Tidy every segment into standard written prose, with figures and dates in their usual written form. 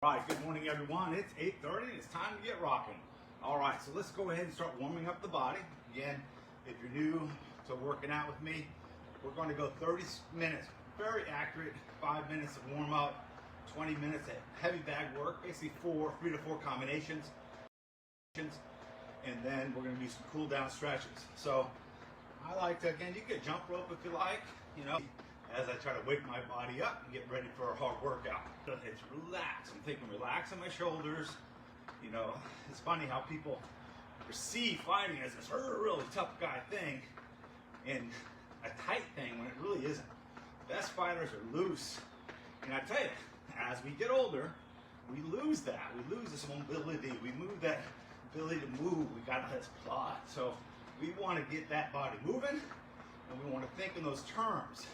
right, good morning everyone. It's 8:30 and it's time to get rocking. All right, so let's go ahead and start warming up the body. Again, if you're new to working out with me, we're going to go 30 minutes, very accurate, 5 minutes of warm up, 20 minutes of heavy bag work, basically 3 to 4 combinations. And then we're going to do some cool down stretches. So I like to, again, you can jump rope if you like, as I try to wake my body up and get ready for a hard workout. It's relaxed. I'm thinking relaxing my shoulders. It's funny how people perceive fighting as this really tough guy thing and a tight thing when it really isn't. Best fighters are loose. And I tell you, as we get older, we lose that. We lose this mobility. We move that ability to move. We got this plot. So we want to get that body moving, and we want to think in those terms.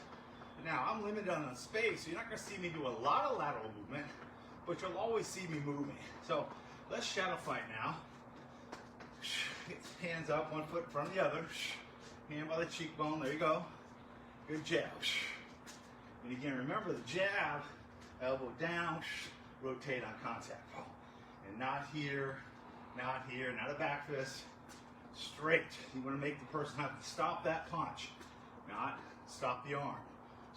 Now, I'm limited on space, so you're not going to see me do a lot of lateral movement, but you'll always see me moving. So let's shadow fight now. Hands up, 1 foot in front of the other. Hand by the cheekbone, there you go. Good jab. And again, remember the jab, elbow down, rotate on contact. And not here, not here, not a back fist. Straight. You want to make the person have to stop that punch, not stop the arm.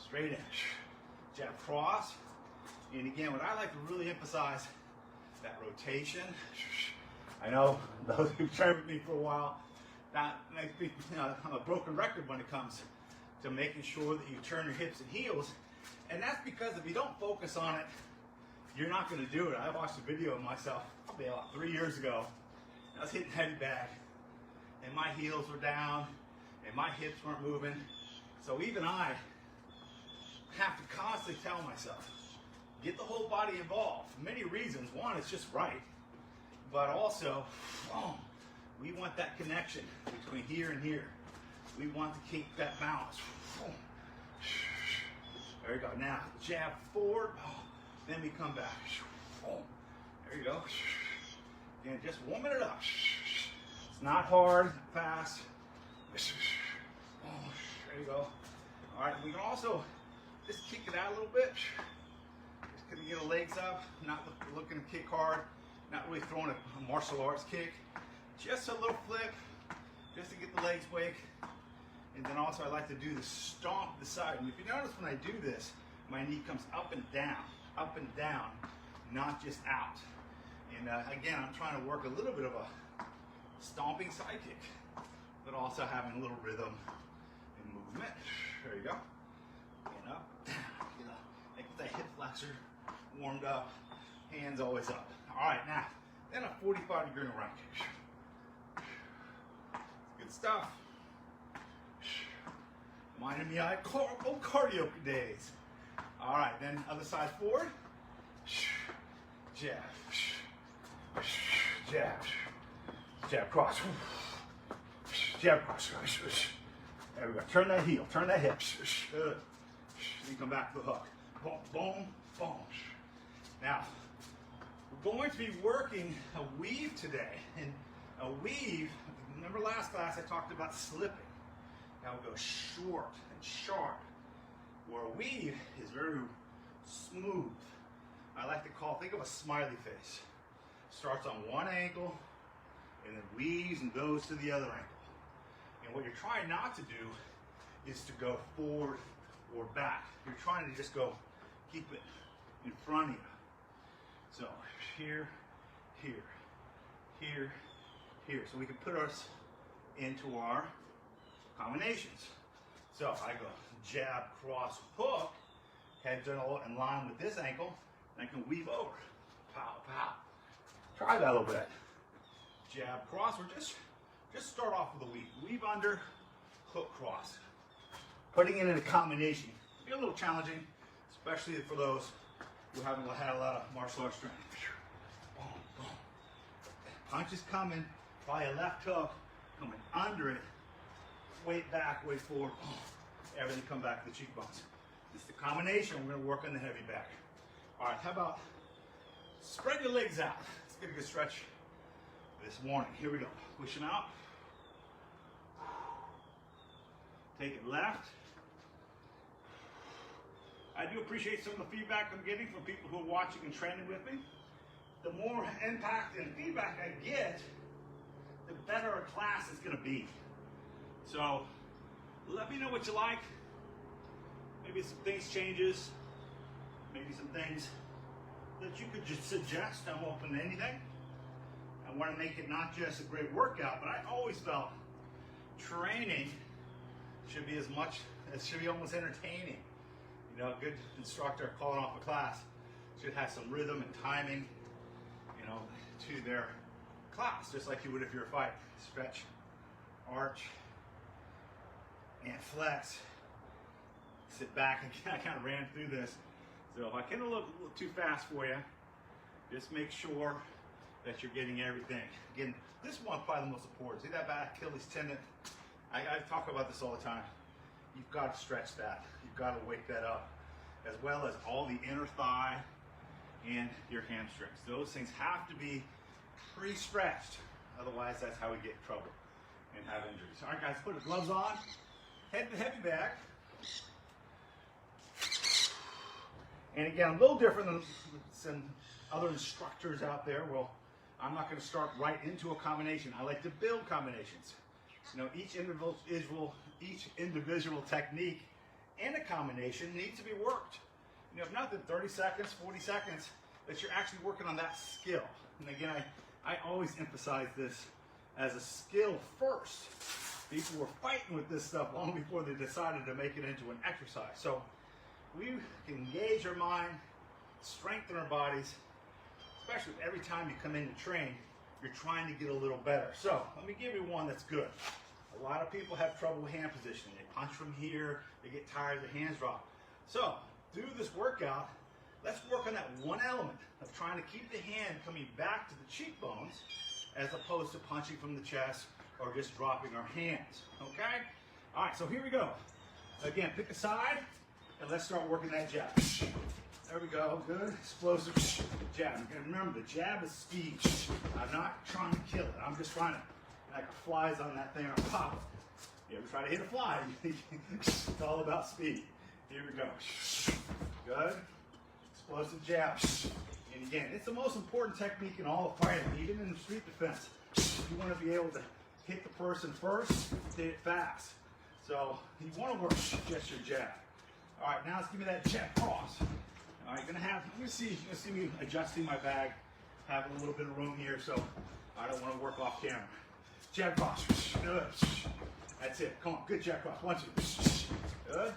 Straight in. Jab cross. And again, what I like to really emphasize, that rotation. I know those who've trained with me for a while, that makes me, I'm a broken record when it comes to making sure that you turn your hips and heels. And that's because if you don't focus on it, you're not going to do it. I watched a video of myself probably about 3 years ago. I was hitting heavy bag, and my heels were down, and my hips weren't moving. So even I have to constantly tell myself, get the whole body involved for many reasons. One, it's just right, but also, we want that connection between here and here. We want to keep that balance. There you go. Now, jab forward, then we come back. There you go. And just warming it up. It's not hard, fast. There you go. All right, we can also just kick it out a little bit. Just gonna get the legs up, not looking to kick hard, not really throwing a martial arts kick. Just a little flip, just to get the legs wake. And then also I like to do the stomp the side. And if you notice when I do this, my knee comes up and down, not just out. And again, I'm trying to work a little bit of a stomping side kick, but also having a little rhythm and movement. There you go. Get up, down, get up. Get that hip flexor warmed up, hands always up. All right, now, then a 45-degree right kick. Good stuff. Reminding me of old cardio days. All right, then other side forward. Jab. Jab. Jab cross. Jab cross. There we go. Turn that heel. Turn that hip. Good. Then come back to the hook. Boom, boom, boom. Now, we're going to be working a weave today. And a weave, remember last class I talked about slipping. Now we'll go short and sharp. Where a weave is very smooth. I like to think of a smiley face. Starts on one ankle and then weaves and goes to the other ankle. And what you're trying not to do is to go forward or back. You're trying to just keep it in front of you. So here, here, here, here. So we can put us into our combinations. So I go jab, cross, hook, head in line with this ankle, and I can weave over. Pow, pow. Try that a little bit. Jab, cross, or just start off with a weave. Weave under, hook, cross. Putting it in a combination can be a little challenging, especially for those who haven't had a lot of martial arts training. Boom, boom. Punch is coming by a left hook, coming under it. Weight back, weight forward. Everything come back to the cheekbones. It's the combination. We're going to work on the heavy back. All right, how about spread your legs out? Let's get a good stretch this morning. Here we go. Push them out. Take it left. I do appreciate some of the feedback I'm getting from people who are watching and training with me. the more impact and feedback I get, the better a class is going to be. So let me know what you like. Maybe some things changes. Maybe some things that you could just suggest. I'm open to anything. I want to make it not just a great workout, but I always felt training should be should be almost entertaining. You know, a good instructor calling off a class should have some rhythm and timing, you know, to their class, just like you would if you're a fighter. Stretch, arch, and flex. Sit back. I kind of ran through this. So if I can look a little too fast for you, just make sure that you're getting everything. Again, this one's probably the most important. See that back Achilles tendon? I talk about this all the time. You've got to stretch that. You've got to wake that up, as well as all the inner thigh and your hamstrings. Those things have to be pre-stretched. Otherwise, that's how we get in trouble and have injuries. All right, guys, put the gloves on. Head to heavy bag. And again, a little different than other instructors out there. Well, I'm not going to start right into a combination. I like to build combinations. You know, each individual technique and a combination needs to be worked. You know, if not, then 30 seconds, 40 seconds, that you're actually working on that skill. And again, I always emphasize this as a skill first. People were fighting with this stuff long before they decided to make it into an exercise. So we can engage our mind, strengthen our bodies, especially every time you come in to train, you're trying to get a little better. So let me give you one that's good. A lot of people have trouble with hand positioning. They punch from here, they get tired, their hands drop. So do this workout. Let's work on that one element of trying to keep the hand coming back to the cheekbones as opposed to punching from the chest or just dropping our hands, okay? All right, so here we go. Again, pick a side and let's start working that jab. There we go, good, explosive jab. And remember, the jab is speed. I'm not trying to kill it. I'm just trying to, like flies on that thing or pop. You ever try to hit a fly? It's all about speed. Here we go. Good, explosive jab. And again, it's the most important technique in all of fighting, even in street defense. You want to be able to hit the person first, hit it fast. So you want to work just your jab. All right, now let's give me that jab cross. All right, you're gonna see me adjusting my bag, having a little bit of room here, so I don't want to work off camera. Jab cross, good. That's it. Come on, good jab cross. 1, 2, good.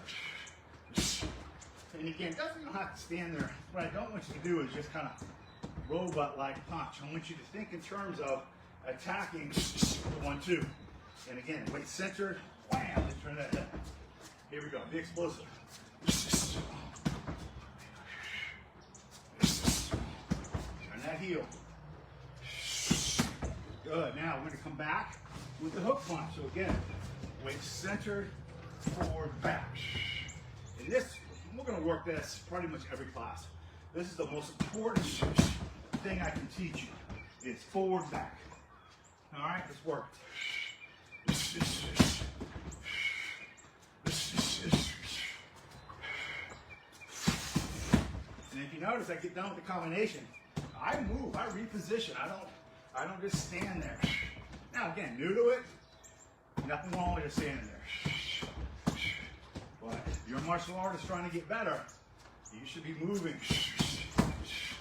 And again, you don't have to stand there. What I don't want you to do is just kind of robot-like punch. I want you to think in terms of attacking the 1, 2. And again, weight centered, wham, and turn that head. Here we go, be explosive. Turn that heel. Good, now we're gonna come back with the hook punch. So again, weight centered, forward, back. And this, we're gonna work this pretty much every class. This is the most important thing I can teach you. It's forward, back. All right, let's work. And if you notice, I get done with the combination, I move, I reposition. I don't just stand there. Now again, new to it, nothing wrong with just standing there. But if you're a martial artist trying to get better, you should be moving.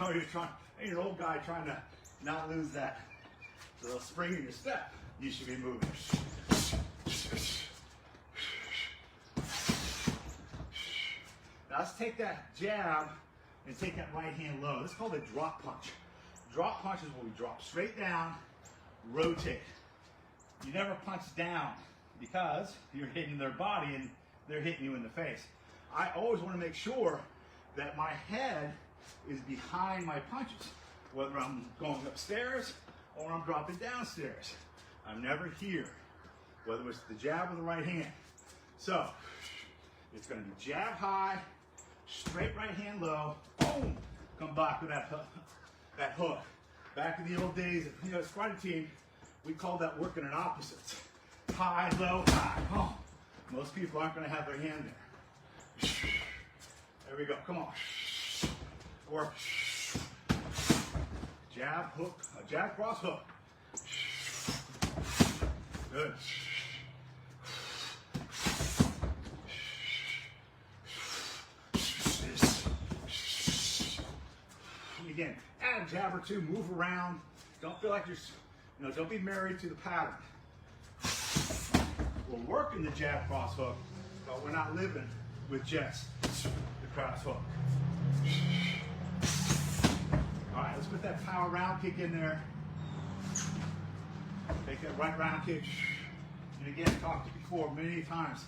Or you're an old guy trying to not lose that little spring in your step. You should be moving. Now let's take that jab and take that right hand low. This is called a drop punch. Drop punch is where we drop straight down, rotate. You never punch down because you're hitting their body and they're hitting you in the face. I always want to make sure that my head is behind my punches, whether I'm going upstairs or I'm dropping downstairs. I'm never here, whether it's the jab or the right hand. So it's going to be jab high, straight right hand low, boom, come back with that hook. Back in the old days, you know, as karate team, we call that working in opposites. High, low, high, boom. Most people aren't going to have their hand there. There we go, come on. Or Jab, hook, jab, cross, hook. Good. Again, add a jab or two, move around. Don't feel like you're, don't be married to the pattern. We're working the jab cross hook, but we're not living with just the cross hook. All right, let's put that power round kick in there. Take that right round kick. And again, talked to you before many times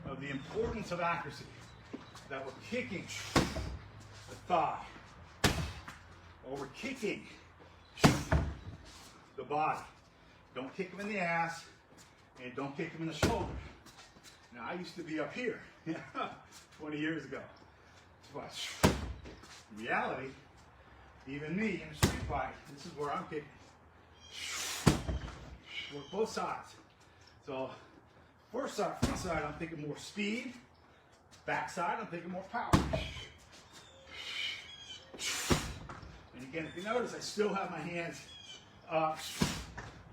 of the importance of accuracy. That we're kicking the thigh, or we're kicking the body. Don't kick them in the ass, and don't kick them in the shoulder. Now, I used to be up here 20 years ago. But in reality, even me in a street fight, this is where I'm kicking. Work both sides. So, front side, I'm thinking more speed. Back side, I'm thinking more power. And again, if you notice, I still have my hands up,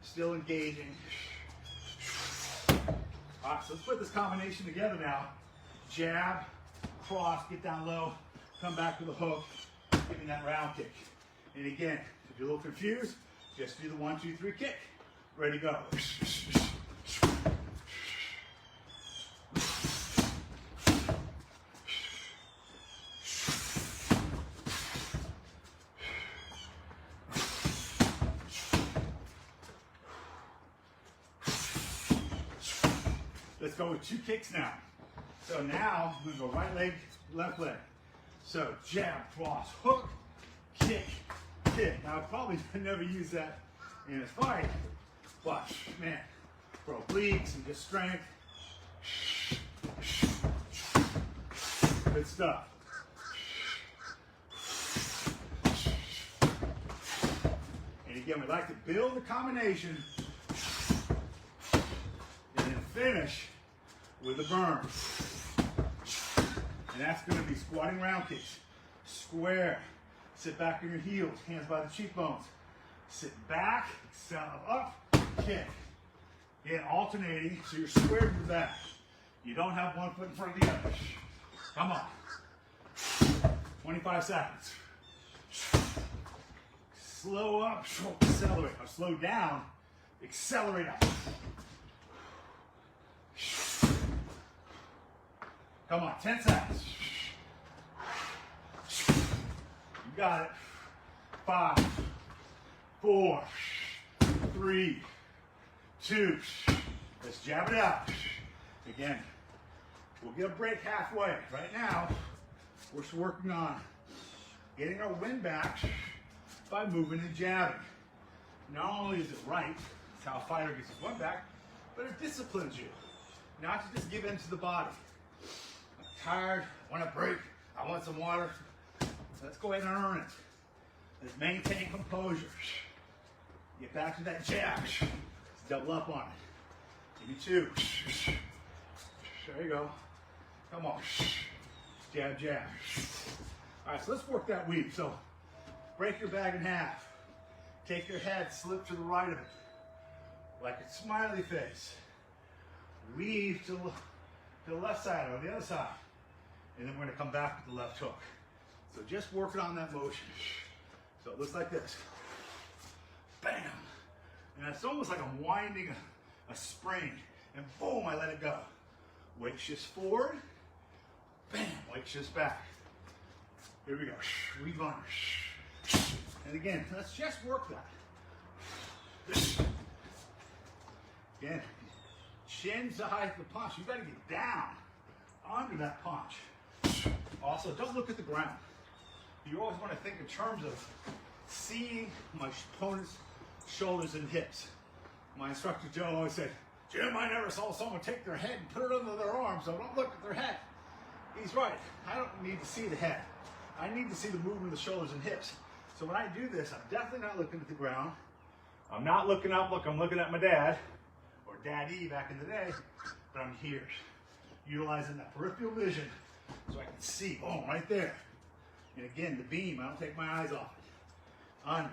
still engaging. All right, so let's put this combination together now. Jab, cross, get down low, come back to the hook, give me that round kick. And again, if you're a little confused, just do the 1, 2, 3 kick. Ready, go. Let's go with 2 kicks now. So now, we're gonna go right leg, left leg. So jab, cross, hook, kick, kick. Now, I'll probably never use that in a fight, but man, for obliques and just strength. Good stuff. And again, we like to build the combination and then finish with a burn. And that's going to be squatting round kicks. Square. Sit back on your heels, hands by the cheekbones. Sit back, exhale up, kick. Again, alternating, so you're square to the back. You don't have one foot in front of the other. Come on. 25 seconds. Slow up, accelerate. Or slow down, accelerate up. Come on, 10 seconds. You got it. 5, 4, 3, 2. Let's jab it out. Again, we'll get a break halfway. Right now, we're working on getting our wind back by moving and jabbing. Not only is it right, it's how a fighter gets his wind back, but it disciplines you not to just give in to the body. I'm tired, I want a break, I want some water. Let's go ahead and earn it. Let's maintain composure. Get back to that jab. Let's double up on it. Give me 2. There you go. Come on. Jab, jab. All right, so let's work that weave. So break your bag in half. Take your head, slip to the right of it. Like a smiley face. Weave to the left side or the other side. And then we're gonna come back with the left hook. So just working on that motion. So it looks like this. Bam. And it's almost like I'm winding a spring. And boom, I let it go. Weight shifts forward. Bam, weight shifts back. Here we go. Reach. And again, let's just work that. Again, chin's the height of the punch. You gotta get down under that punch. Also, don't look at the ground. You always want to think in terms of seeing my opponent's shoulders and hips. My instructor Joe always said, Jim, I never saw someone take their head and put it under their arm, so don't look at their head. He's right. I don't need to see the head. I need to see the movement of the shoulders and hips. So when I do this, I'm definitely not looking at the ground. I'm not looking up like I'm looking at my dad, or Daddy back in the day, but I'm here, utilizing that peripheral vision so I can see, boom, right there. And again, the beam, I don't take my eyes off it. Under,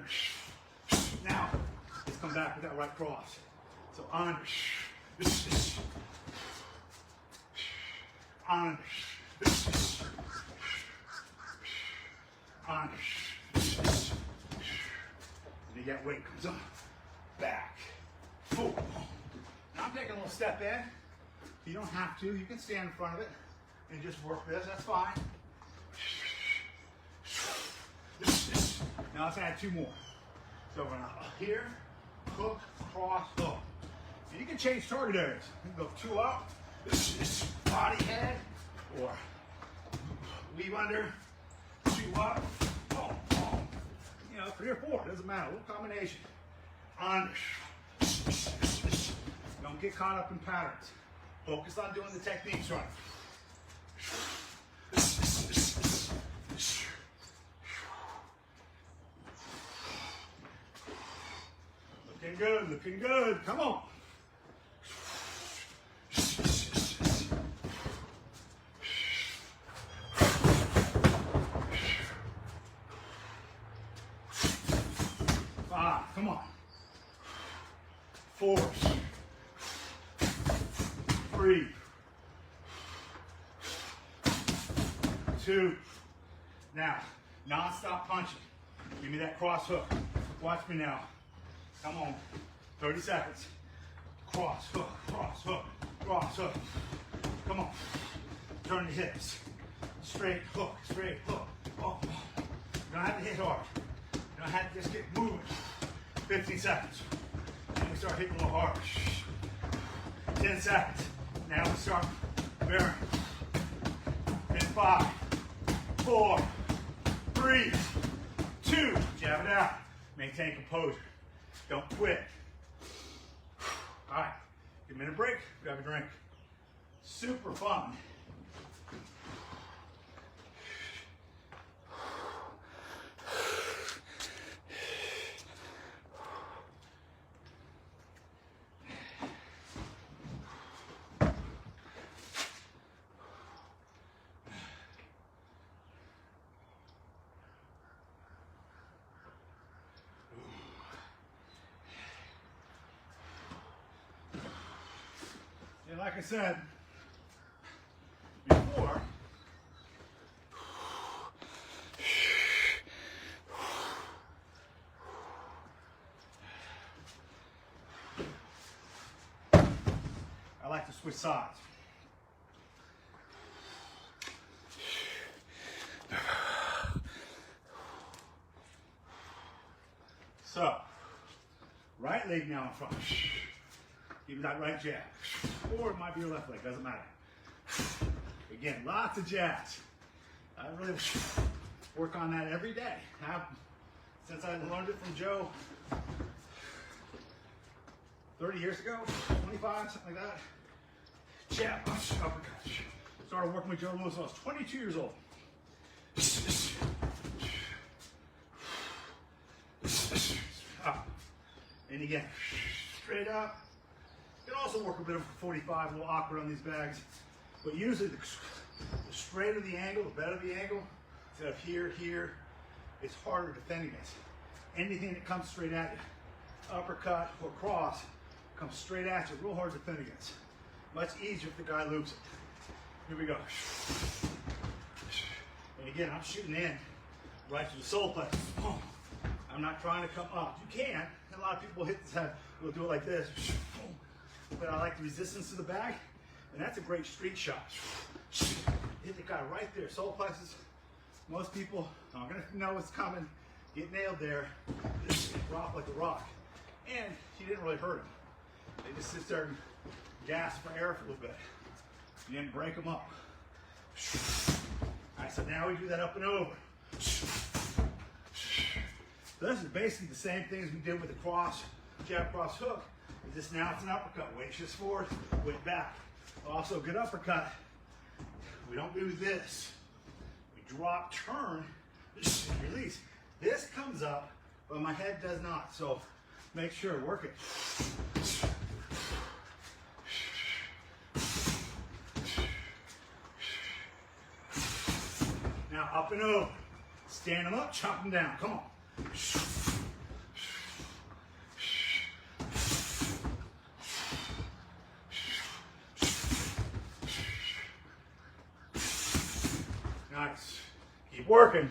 come back with that right cross. So under, under, under, and that weight comes up, back, forward. Now I'm taking a little step in. You don't have to. You can stand in front of it and just work this. That's fine. Now let's add 2 more. So we're gonna here, hook, cross, hook. And you can change target areas. You can go 2 up, body head, or weave under, 2 up, boom, boom. You know, 3 or 4, doesn't matter. A little combination. Under. Don't get caught up in patterns. Focus on doing the techniques right. Looking good, looking good. Come on. 5, come on. 4, 3, 2. Now, non-stop punching. Give me that cross hook. Watch me now. Come on. 30 seconds. Cross hook, cross hook, cross hook. Come on. Turn the hips. Straight hook, straight hook. Oh. You don't have to hit hard. You don't have to just get moving. 15 seconds. Then we start hitting a little harder. 10 seconds. Now we start bearing. In 5, 4, 3, 2. Jab it out. Maintain composure. Don't quit. All right. Give a minute break. Grab a drink. Super fun. And like I said before, I like to switch sides. So, right leg now in front. Give me that right jab. Or it might be your left leg, doesn't matter. Again, lots of jabs. I really work on that every day. Since I learned it from Joe 30 years ago, 25, something like that. Jab, uppercut. Started working with Joe Lewis when I was 22 years old. Up. And again, straight up. You can also work a bit of 45, a little awkward on these bags. But usually the straighter the angle, the better the angle. Instead of here, it's harder to defend against. Anything that comes straight at you, uppercut or cross, comes straight at you, real hard to defend against. Much easier if the guy loops it. Here we go. And again, I'm shooting in right to the solar plexus. I'm not trying to come up. You can. A lot of people hit this head. We'll do it like this. But I like the resistance to the bag, and that's a great street shot. Hit the guy right there, solar plexus. Most people aren't gonna know what's coming. Get nailed there. Drop like a rock. And he didn't really hurt him. They just sit there and gas for air for a little bit. You didn't break them up. All right, so now we do that up and over. So this is basically the same thing as we did with the cross, jab, cross, hook. Just now it's an uppercut. Weight shifts forward, weight back. Also, good uppercut. We don't do this. We drop, turn, release. This comes up, but my head does not. So make sure, work it. Now up and over. Stand them up, chop them down. Come on. Keep working.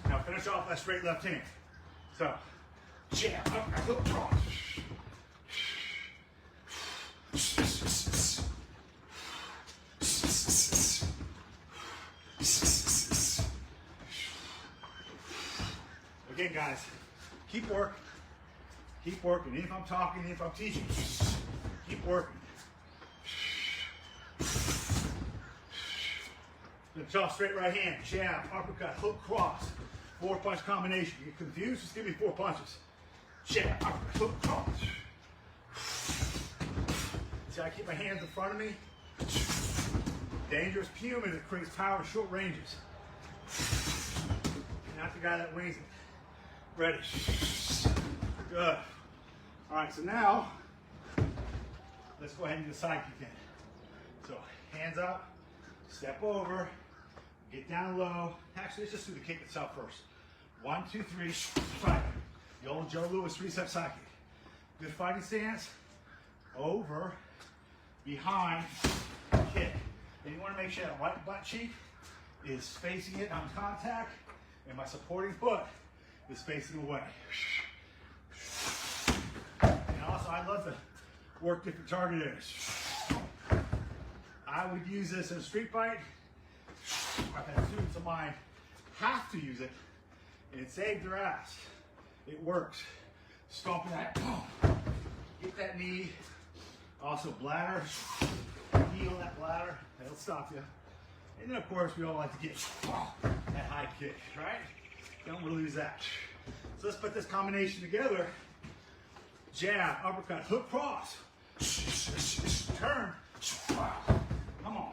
Now finish off that straight left hand. So, jab, up, hook, cross. Again, guys, keep working. Keep working. Even if I'm talking, even if I'm teaching, keep working. Finish off straight right hand, jab, uppercut, hook, cross. 4-punch combination. You get confused? Just give me 4 punches. Jab, uppercut, hook, cross. See, I keep my hands in front of me. Dangerous human that creates power in short ranges. Not the guy that wings it. Ready. Good. All right, so now, let's go ahead and do the side kick in. So, hands up, step over, get down low. Actually, let's just do the kick itself first. 1, 2, 3, fight. The old Joe Louis 3-step side kick. Good fighting stance. Over, behind, kick. And you want to make sure that right butt cheek is facing it on contact, and my supporting foot is facing away. And also, I love to work different target areas. I would use this in a street fight. I've had students of mine have to use it, and it saved their ass. It works. Stomping that, get that knee. Also bladder, heel that bladder, that'll stop you. And then of course we all like to get that high kick, right? Don't want to lose that. So let's put this combination together. Jab, uppercut, hook, cross. Turn. Come on.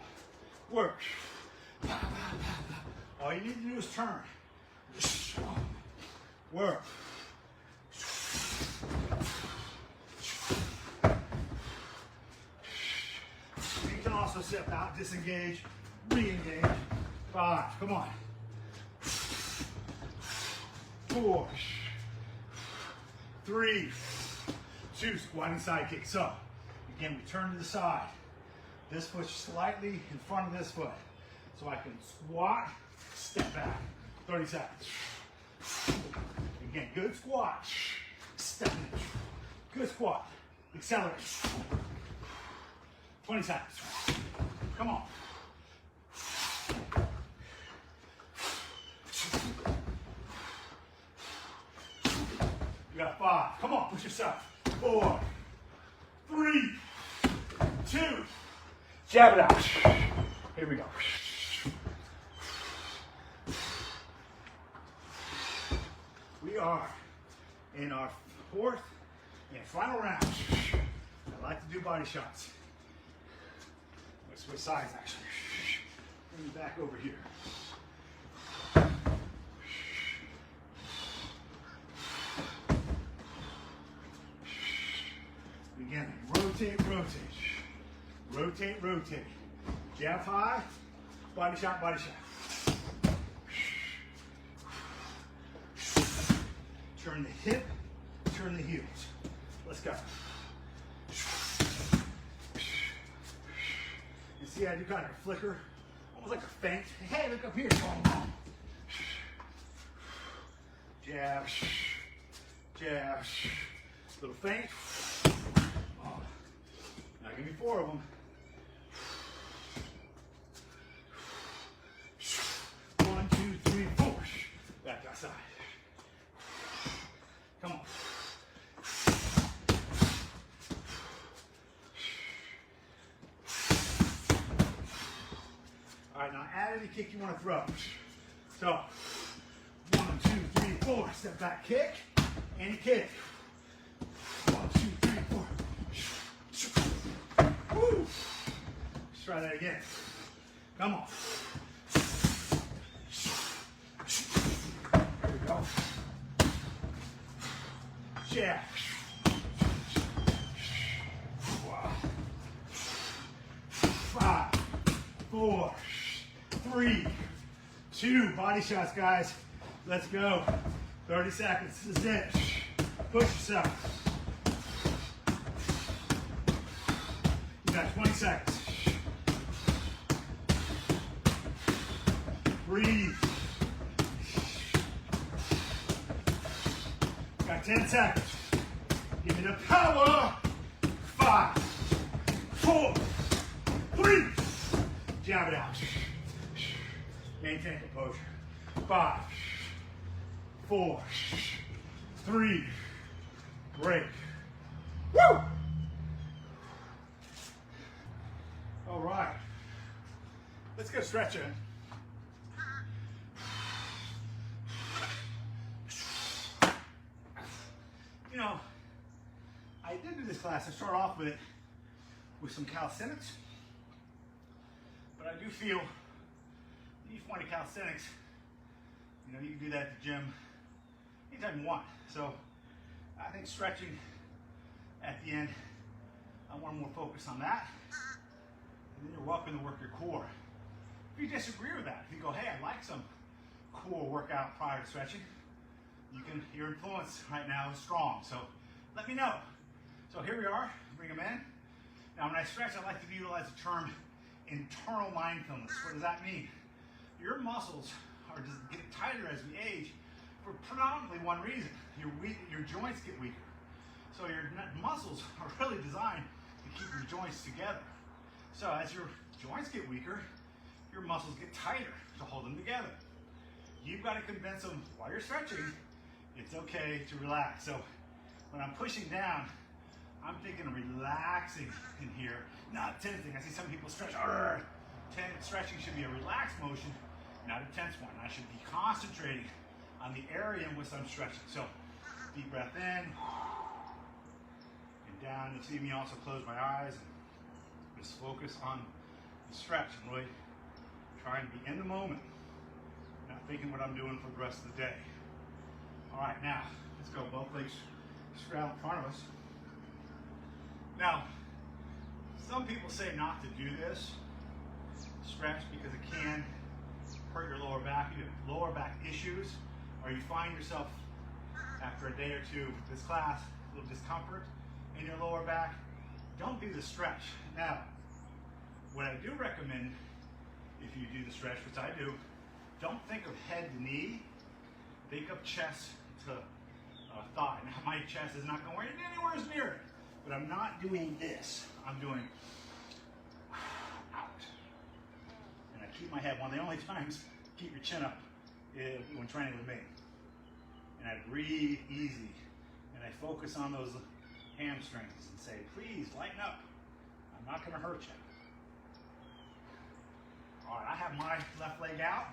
Work. All you need to do is turn. Work. You can also step out, disengage, re-engage. 5, come on. 4, 3, 2, squatting side kick. So, again, we turn to the side. This foot's slightly in front of this foot. So I can squat, step back. 30 seconds. Again, good squat. Step in. Good squat. Accelerate. 20 seconds. Come on. You got 5. Come on, push yourself. 4, 3, 2. Jab it out. Here we go. We are in our 4th and final round. I like to do body shots. Let's switch sides actually. Bring me back over here. Again, rotate, rotate. Rotate, rotate. Jab high, body shot, body shot. Turn the hip, turn the heels. Let's go. You see I do kind of a flicker, almost like a feint. Hey, look up here. Jab, jab, little feint. Oh. Now give me 4 of them. 1, 2, 3, 4. Back outside. Come on. All right, now add any kick you want to throw. So, 1, 2, 3, 4. Step back kick. Any kick. 1, 2, 3, 4. Woo! Let's try that again. Come on. Here we go. Jab. 5, 4, 3, 2. Body shots, guys. Let's go. 30 seconds. This is it. Push yourself. You seconds, 20 seconds. Breathe. Got 10 seconds. Give me the power. 5, 4, 3. Jab it out. Maintain composure. 5, 4, 3. Break. Woo! All right. Let's get stretching. You know, I did do this class. I start off with some calisthenics, but I do feel if you find calisthenics, you know, you can do that at the gym anytime you want. So I think stretching at the end, I want more focus on that. And then you're welcome to work your core. If you disagree with that, if you go, hey, I like some core workout prior to stretching, your influence right now is strong. So let me know. So here we are, bring them in. Now when I stretch, I like to utilize the term internal mindfulness. What does that mean? Your muscles are just get tighter as we age for predominantly one reason. Your joints get weaker. So your muscles are really designed to keep your joints together. So as your joints get weaker, your muscles get tighter to hold them together. You've got to convince them while you're stretching, it's okay to relax. So when I'm pushing down, I'm thinking of relaxing in here, not tensing. I see some people stretch. Stretching should be a relaxed motion, not a tense one. I should be concentrating on the area in which I'm stretching. So deep breath in and down. You'll see me also close my eyes and just focus on the stretch. I'm really trying to be in the moment, not thinking what I'm doing for the rest of the day. All right, now let's go. Both legs straddle in front of us. Now, some people say not to do this stretch because it can hurt your lower back. You have lower back issues, or you find yourself after a day or two with this class, a little discomfort in your lower back. Don't do the stretch. Now, what I do recommend if you do the stretch, which I do, don't think of head to knee, think of chest to thigh. Now, my chest is not going anywhere near it, but I'm not doing this. I'm doing out. And I keep my head. One of the only times keep your chin up is when training with me. And I breathe easy. And I focus on those hamstrings and say, please lighten up. I'm not going to hurt you. All right, I have my left leg out,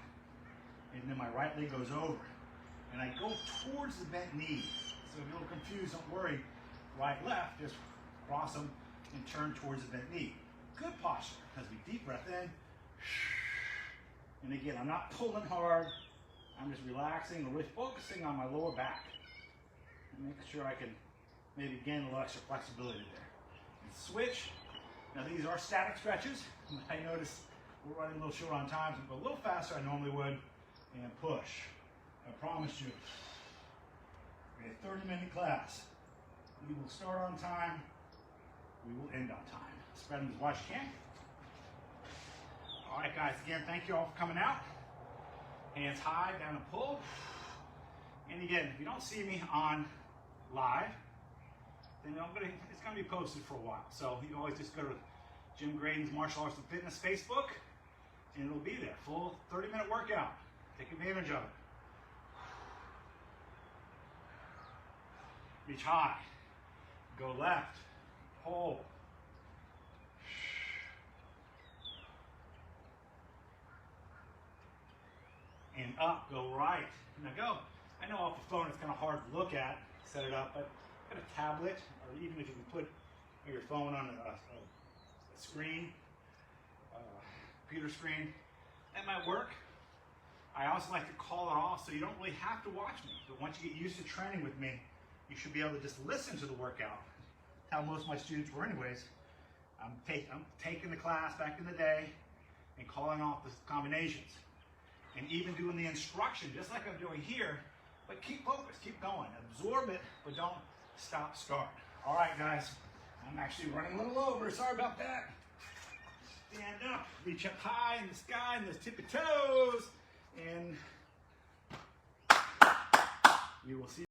and then my right leg goes over. And I go towards the bent knee. So if you're a little confused, don't worry. Right, left, just cross them and turn towards the bent knee. Good posture, because we deep breath in. And again, I'm not pulling hard. I'm just relaxing and really focusing on my lower back. And making sure I can maybe gain a little extra flexibility there. And switch. Now these are static stretches. I notice we're running a little short on time, so we'll go a little faster than I normally would. And push. I promise you, we have a 30-minute class. We will start on time. We will end on time. Spread them as wide as you can. All right, guys. Again, thank you all for coming out. Hands high, down and pull. And again, if you don't see me on live, then it's going to be posted for a while. So you can always just go to Jim Graden's Martial Arts and Fitness Facebook, and it'll be there. Full 30-minute workout. Take advantage of it. Reach high. Go left. Hold. And up. Go right. Now go. I know off the phone it's kind of hard to look at, set it up, but get a tablet, or even if you can put your phone on a screen, computer screen, that might work. I also like to call it off so you don't really have to watch me. But once you get used to training with me, you should be able to just listen to the workout. How most of my students were anyways. I'm taking the class back in the day and calling off the combinations. And even doing the instruction, just like I'm doing here, but keep focused, keep going. Absorb it, but don't stop, start. All right, guys, I'm actually running a little over. Sorry about that. Stand up, reach up high in the sky, and those tippy toes, and you will see